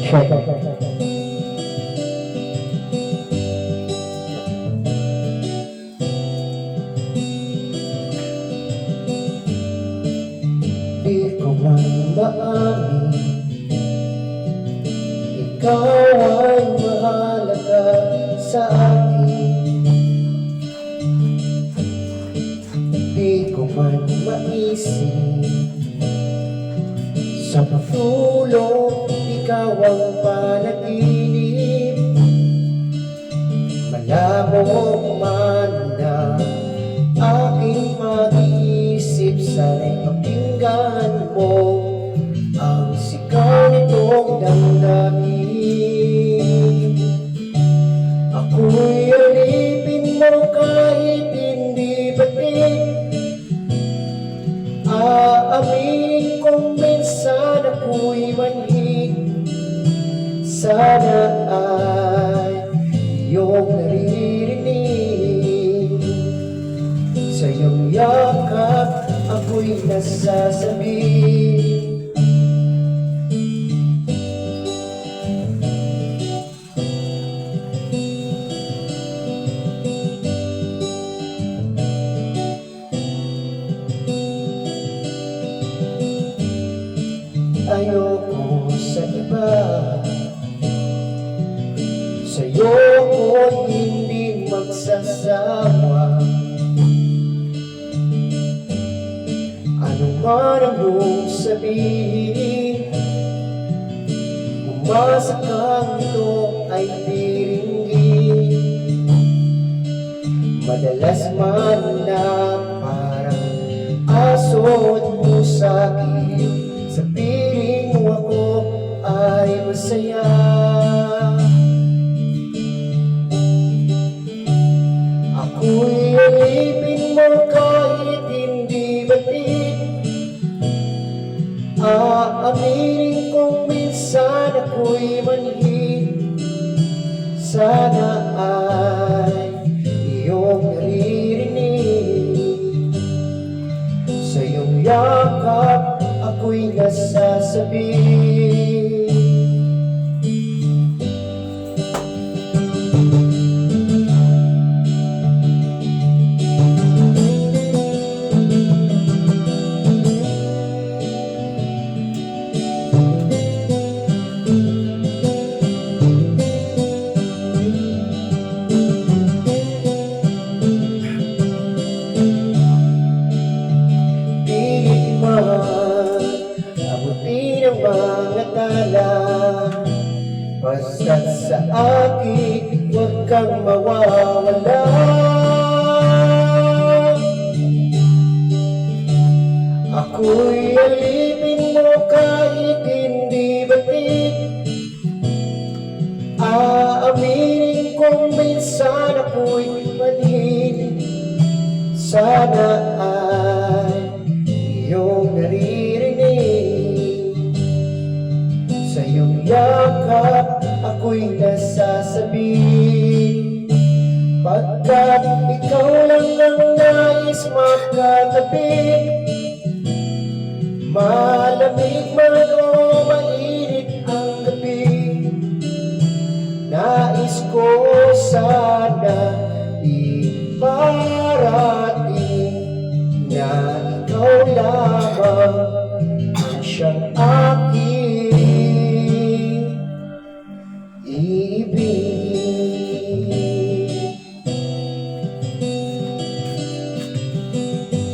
check. Di ko man maamin, ikaw ay mahalaga sa akin. Di ko man maisip, sa pagtulong ikaw ang panaginip. Malabo man na aking mag-iisip, sana'y pakinggan mo ang sigaw nitong damdamin. Ako'y alipin mo kahit hindi batik. Aaminin kong minsan ako'y manhid. Sana ay iyong naririnig. Sa iyong yakap ako'y nasasabi. Ayoko sa iba, sa'yo ko'y hindi magsasawa. Ano man ang iyong sabihin, umasa kang ito ay diringgin. Madalas man na parang aso at pusa, sa piling mo ako ay masaya. Ako'y alipin mo kahit hindi batik. Aaminin kong minsan ako'y manhid. Sana ay iyong naririnig. Sa iyong yakap ako'y nasasabi. Pilit man abutin ang mga tala, basta't sa akin huwag kang mawawala. Ako'y alipin mo kahit hindi batik. Aaminin kong minsan ako'y manhid. Sana ay iyong naririnig. Sa iyong yakap ako'y nasasabi. Pagkat ikaw lang ang nais makatabi, malamig man o mainit ang gabi, nais ko sana iparating na ikaw lamang ang siyang